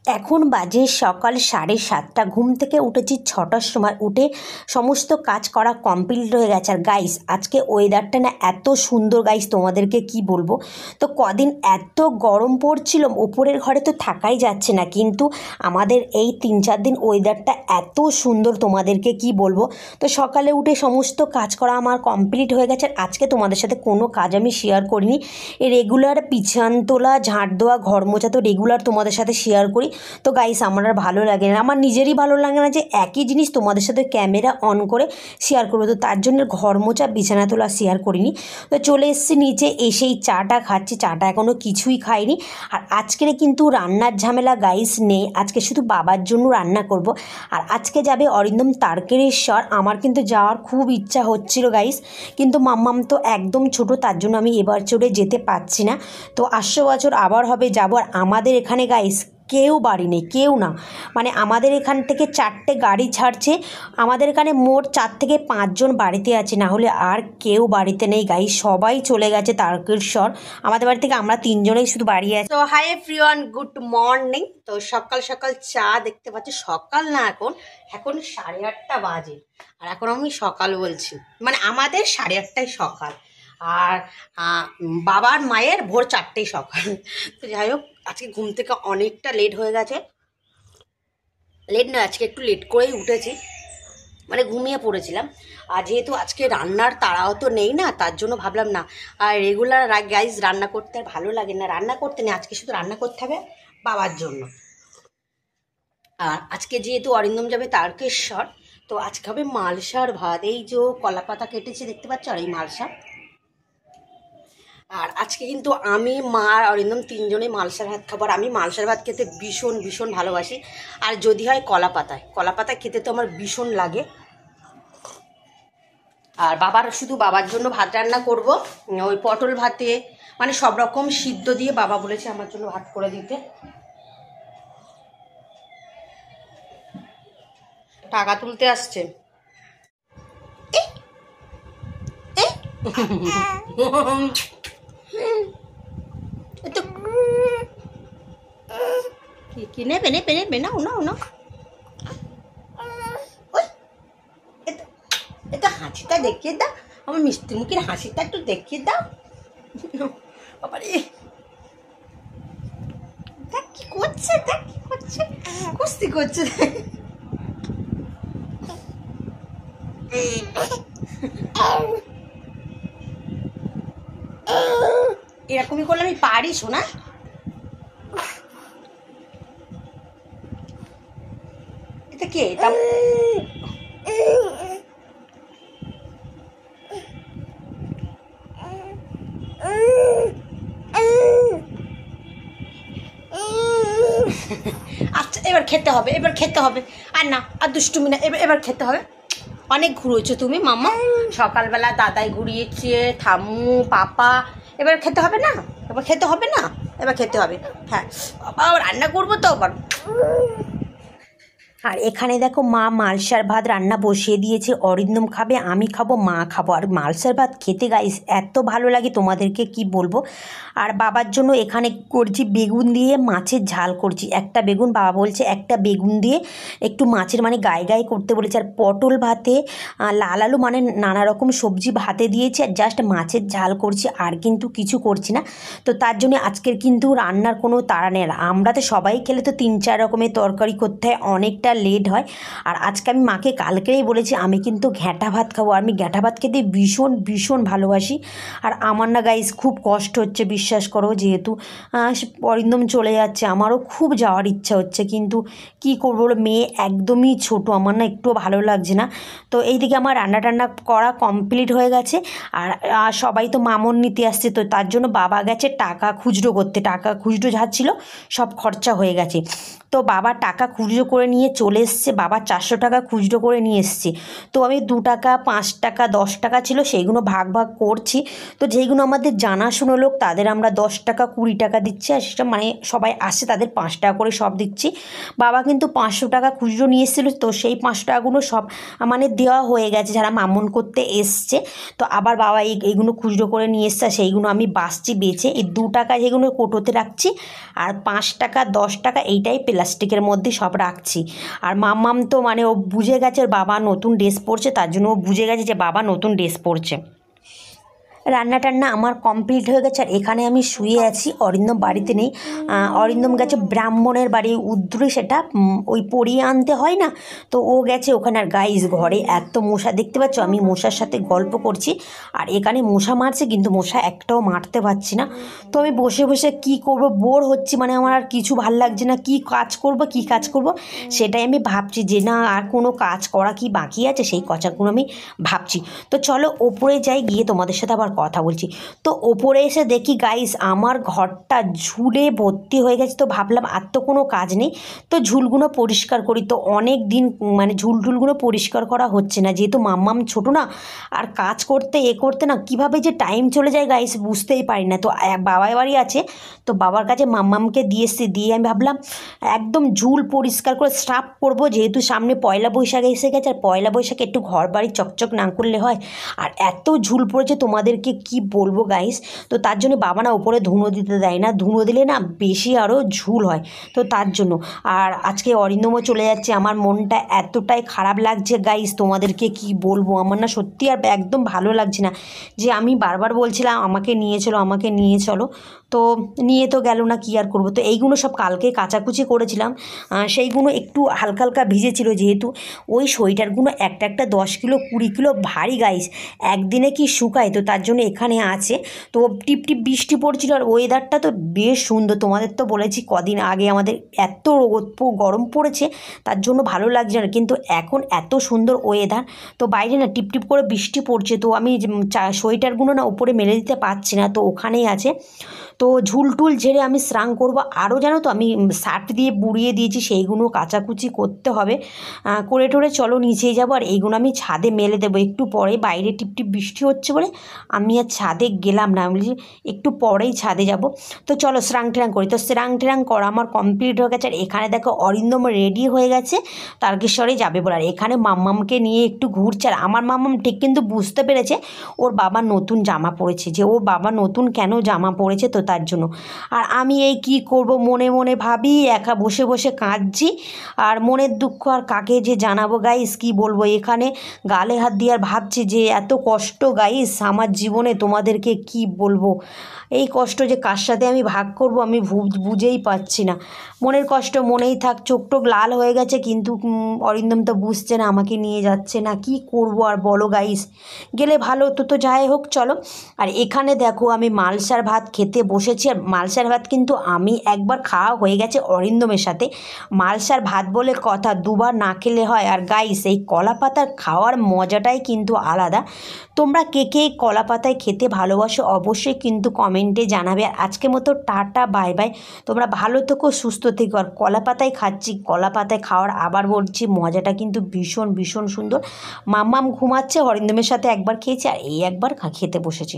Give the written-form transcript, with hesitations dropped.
এখন বাজে সকাল 7:30। ঘুম থেকে উঠেছি 6টার সময়। উঠে সমস্ত কাজ করা কমপ্লিট হয়ে গেছে। আর গাইস, আজকে ওয়েদারটা না এত সুন্দর গাইস, তোমাদেরকে কি বলবো। তো কদিন এত গরম পড়ছিল, ওপরের ঘরে তো থাকাই যাচ্ছে না, কিন্তু আমাদের এই 3-4 দিন ওয়েদারটা এত সুন্দর, তোমাদেরকে কি বলবো। তো সকালে উঠে সমস্ত কাজ করা আমার কমপ্লিট হয়ে গেছে। আর আজকে তোমাদের সাথে কোনো কাজ আমি শেয়ার করিনি। এই রেগুলার বিছান তোলা, ঝাঁট দেওয়া, ঘর মোছা তো রেগুলার তোমাদের সাথে শেয়ার করি। তো গাইস, আমার আর ভালো লাগে না, আমার নিজেরই ভালো লাগে না যে একই জিনিস তোমাদের সাথে ক্যামেরা অন করে শেয়ার করবো। তো তার জন্য ঘর মোছা, বিছানা তোলা শেয়ার করিনি। তো চলে এসেছি নিচে, এসেই চাটা খাচ্ছি। চাটা এখনও কিছুই খাইনি। আর আজকের কিন্তু রান্নার ঝামেলা গাইস নেই, আজকে শুধু বাবার জন্য রান্না করব। আর আজকে যাবে অরিন্দম তারকেশ্বর। আমার কিন্তু যাওয়ার খুব ইচ্ছা হচ্ছিল গাইস, কিন্তু মাম্মাম তো একদম ছোট, তার জন্য আমি এবার চড়ে যেতে পারছি না। তো আসছে বছর আবার হবে যাব। আর আমাদের এখানে গাইস কেউ বাড়ি নেই, কেউ না, মানে আমাদের এখান থেকে 4টে গাড়ি ছাড়ছে। আমাদের এখানে মোট 4 থেকে 5 জন বাড়িতে আছে, না হলে আর কেউ বাড়িতে নেই গাইস, সবাই চলে গেছে তারকেশ্বর। আমাদের বাড়ি থেকে আমরা 3 জনেই শুধু বাড়ি আছি। তো হাই এভরিওয়ান, গুড মর্নিং। তো সকাল সকাল চা দেখতে পাচ্ছি, সকাল না, এখন 8:30 বাজে। আর এখন আমি সকাল বলছি, মানে আমাদের 8:30টায় সকাল, আর বাবার মায়ের ভোর 4টেই সকাল। তো যাই হোক, আজকে ঘুম থেকে অনেকটা লেট হয়ে গেছে। লেট না, আজকে একটু লেট করেই উঠেছি, মানে ঘুমিয়ে পড়েছিলাম। আর যেহেতু আজকে রান্নার তাড়াও তো নেই না, তার জন্য ভাবলাম না। আর রেগুলার গাইজ রান্না করতে আর ভালো লাগে না, রান্না করতে নেই, আজকে শুধু রান্না করতে হবে বাবার জন্য। আর আজকে যেহেতু অরিন্দম যাবে তারকেশ্বর, তো আজকে হবে মালসার ভাত। এই যে কলা পাতা কেটেছে দেখতে পাচ্ছ, আর এই মালসা। আর আজকে কিন্তু আমি, মা আর অরিন্দম 3 জনে মালসার ভাত খাবো। আর আমি মালসার ভাত খেতে ভীষণ ভীষণ ভালোবাসি। আর যদি হয় কলা পাতায় খেতে তো আমার ভীষণ লাগে। আর শুধু বাবার জন্য ভাত রান্না করব, ওই পটল ভাতে, মানে সব রকম সিদ্ধ দিয়ে বাবা বলেছে আমার জন্য ভাত করে দিতে। টাকা তুলতে আসছে। কি নেবে নাও এটা হাসিটা দেখিয়ে দাও, আমার মিষ্টি মুখের হাসিটা একটু দেখিয়ে দাও। বাবারে, দেখ কি করছে, কুস্তি করছে। এরকমই করলে আমি পারি শোনা। এটা কে? এটা আচ্ছা, এবার খেতে হবে। আর না, আর দুষ্টুমি না, এবার খেতে হবে। অনেক ঘুরিয়েছো তুমি মাম্মা, সকালবেলা দাদাই ঘুরিয়েছে, ঠাম্মু, পাপা। এবার খেতে হবে না, এবার খেতে হবে। হ্যাঁ বাবা, রান্না করবো তো আবার। আর এখানে দেখো, মা মালসার ভাত রান্না বসিয়ে দিয়েছে। অরিন্দম খাবে, আমি খাবো, মা খাবো। আর মালসার ভাত খেতে গাইস এত ভালো লাগে, তোমাদেরকে কি বলবো। আর বাবার জন্য এখানে করছি বেগুন দিয়ে মাছের ঝাল করছি। একটা বেগুন, বাবা বলছে একটা বেগুন দিয়ে একটু মাছের মানে গায়ে করতে বলেছে। আর পটল ভাতে লাল আলু, মানে নানা রকম সবজি ভাতে দিয়েছি, আর জাস্ট মাছের ঝাল করছি, আর কিন্তু কিছু করছি না। তো তার জন্য আজকের কিন্তু রান্নার কোনো তাড়া নেই। আমরা তো সবাই খেলে তো 3-4 রকমের তরকারি করতে হয়, অনেকটা লেট হয়। আর আজকে আমি মাকে কালকেই বলেছি আমি কিন্তু ঘ্যাঁটা ভাত খাবো। আমি ঘ্যাঁটা ভাত খেতে ভীষণ ভীষণ ভালোবাসি। আর আমার না গাইস খুব কষ্ট হচ্ছে, বিশ্বাস করো, যেহেতু অরিন্দম চলে যাচ্ছে, আমারও খুব যাওয়ার ইচ্ছা হচ্ছে, কিন্তু কি করবো, মেয়ে একদমই ছোট, আমার না একটু ভালো লাগছে না। তো এইদিকে আমার রান্না করা কমপ্লিট হয়ে গেছে। আর সবাই তো মামন নিতে আসছে, তো তার জন্য বাবা গেছে টাকা খুচরো করতে। টাকা খুচরো যা ছিল সব খরচা হয়ে গেছে। তো বাবা টাকা খুচরো করে নিয়ে চলে এসছে, বাবা 400 টাকা খুচরো করে নিয়ে এসছে। তো আমি 2 টাকা 5 টাকা 10 টাকা ছিল সেইগুলো ভাগ ভাগ করছি। তো যেইগুলো আমাদের জানাশুনো লোক তাদের আমরা 10 টাকা 20 টাকা দিচ্ছি, আর সেটা মানে সবাই আসে তাদের 5 টাকা করে সব দিচ্ছি। বাবা কিন্তু 500 টাকা খুচরো নিয়ে এসেছিলো, তো সেই 5 টাকাগুলো সব মানে দেওয়া হয়ে গেছে যারা মামন করতে এসছে। তো আবার বাবা এইগুলো খুচরো করে নিয়ে এসছে, সেইগুলো আমি বাসছি বেছে। এই 2 টাকা যেগুলো কোটোতে রাখছি, আর 5 টাকা 10 টাকা এইটাই প্লাস্টিকের মধ্যে সব রাখছি। আর মাম্মাম তো মানে ও বুঝে গেছে ওর বাবা নতুন ড্রেস পরছে, তার জন্য ও বুঝে গেছে যে বাবা নতুন ড্রেস পরছে। রান্না টান্না আমার কমপ্লিট হয়ে গেছে, আর এখানে আমি শুয়ে আছি। অরিন্দম বাড়িতে নেই, অরিন্দম গেছে ব্রাহ্মণের বাড়ি উদ্রে, সেটা ওই পরিয়ে আনতে হয় না, তো ও গেছে ওখানে। আর গাইস ঘরে এত মশা দেখতে পাচ্ছ, আমি মশার সাথে গল্প করছি আর এখানে মশা মারছে, কিন্তু মশা একটাও মারতে পারছি না। তো আমি বসে বসে কি করব, বোর হচ্ছি, মানে আমার আর কিছু ভাল লাগছে না, কি কাজ করব সেটাই আমি ভাবছি, যে না আর কোনো কাজ করা কি বাকি আছে, সেই কথাগুলো আমি ভাবছি। তো চলো ওপরে যাই, গিয়ে তোমাদের সাথে আবার কথা বলছি। তো ওপরে এসে দেখি গাইস আমার ঘরটা ঝুলে ভর্তি হয়ে গেছে। তো ভাবলাম আর তো কোনো কাজ নেই, তো ঝুলগুলো পরিষ্কার করি। তো অনেক দিন মানে ঝুলগুলো পরিষ্কার করা হচ্ছে না, যেহেতু মাম্মাম ছোটো না, আর কাজ করতে করতে না কীভাবে যে টাইম চলে যায় গাইস বুঝতেই পারি না। তো বাবার বাড়ি আছে, তো বাবার কাছে মাম্মামকে দিয়ে আমি ভাবলাম একদম ঝুল পরিষ্কার করে সাফ করবো, যেহেতু সামনে পয়লা বৈশাখ এসে গেছে, আর পয়লা বৈশাখে একটু ঘর বাড়ি চকচক না করলে হয়। আর এত ঝুল পড়েছে তোমাদেরকে কি বলবো গাইস। তো তার জন্য বাবা না ওপরে ধুনো দিতে দেয় না, ধুনো দিলে না বেশি আরও ঝুল হয়, তো তার জন্য। আর আজকে অরিন্দমও চলে যাচ্ছে, আমার মনটা এতটাই খারাপ লাগছে গাইস, তোমাদেরকে কি বলবো। আমার না সত্যি আর একদম ভালো লাগছে না, যে আমি বারবার বলছিলাম আমাকে নিয়ে চলো, তো নিয়ে তো গেল না, কি আর করবো। তো এইগুলো সব কালকে কাচাকুচি করেছিলাম, সেইগুলো একটু হালকা হালকা ভিজেছিল, যেহেতু ওই সোয়েটারগুলো একটা 10 কিলো 20 কিলো ভারী গাইস, একদিনে কি শুকায়, তো তার জন্য এখানে আছে। তো টিপটিপ বৃষ্টি পড়ছিল, আর ওয়েদারটা তো বেশ সুন্দর। তোমাদের তো বলেছি কদিন আগে আমাদের এত গরম পড়েছে, তার জন্য ভালো লাগছে না, কিন্তু এখন এত সুন্দর ওয়েদার। তো বাইরে না টিপটিপ করে বৃষ্টি পড়ছে, তো আমি সোয়েটারগুলো না উপরে মেলে দিতে পারছি না, তো ওখানেই আছে। তো ঝুলটুল ঝেড়ে আমি স্নান করব। আরও জানো তো আমি শার্ট দিয়ে বুড়িয়ে দিয়েছি, সেইগুলো কাচাকুচি করতে হবে, করে টোরে চলো নিচেই যাবো। আর এইগুলো আমি ছাদে মেলে দেবো একটু পরে, বাইরে টিপটিপ বৃষ্টি হচ্ছে বলে আমি আর ছাদে গেলাম না, আমি বলছি একটু পরেই ছাদে যাব। তো চলো স্নান টেরাং করি। তো স্নান টেরাং করা আমার কমপ্লিট হয়ে গেছে। আর এখানে দেখো অরিন্দম রেডি হয়ে গেছে, তারকেশ্বরে যাবে বলে। আর এখানে মাম্মামকে নিয়ে একটু ঘুরছে, আর আমার মাম্মাম ঠিক কিন্তু বুঝতে পেরেছে ওর বাবা নতুন জামা পরেছে, যে ওর বাবা নতুন কেন জামা পরেছে, তো তার জন্য। আর আমি এই কি করব মনে মনে ভাবি, একা বসে বসে কাঁদছি, আর মনের দুঃখ আর কাকে যে জানাবো গাইস, কি বলবো। এখানে গালে হাত দিয়ে আর ভাবছি যে এত কষ্ট গাইস আমার জীবনে, তোমাদেরকে কি বলবো। এই কষ্ট যে কার সাথে আমি ভাগ করব আমি বুঝেই পাচ্ছি না। মনের কষ্ট মনেই থাক, চোখ টোক লাল হয়ে গেছে, কিন্তু অরিন্দম তো বুঝছে না, আমাকে নিয়ে যাচ্ছে না, কি করব আর বলো গাইস। গেলে ভালো হতো, তো যাই হোক চলো। আর এখানে দেখো আমি মালসার ভাত খেতে বসেছি, আর মালসার ভাত কিন্তু আমি একবার খাওয়া হয়ে গেছে অরিন্দমের সাথে। মালসার ভাত বলে কথা, দুবার না খেলে হয়। আর গাইস এই কলা পাতার খাওয়ার মজাটাই কিন্তু আলাদা। তোমরা কে কে কলা পাতায় খেতে ভালোবাসো অবশ্যই কিন্তু কমেন্টে জানাবে। আর আজকের মতো টাটা বাই বাই, তোমরা ভালো থেকো সুস্থ থেকো। আর কলা পাতায় খাচ্ছি, কলা পাতায় খাওয়ার আবার বলছি মজাটা কিন্তু ভীষণ ভীষণ সুন্দর। মাম্মাম ঘুমাচ্ছে, অরিন্দমের সাথে একবার খেয়েছি, আর এই একবার খেতে বসেছি।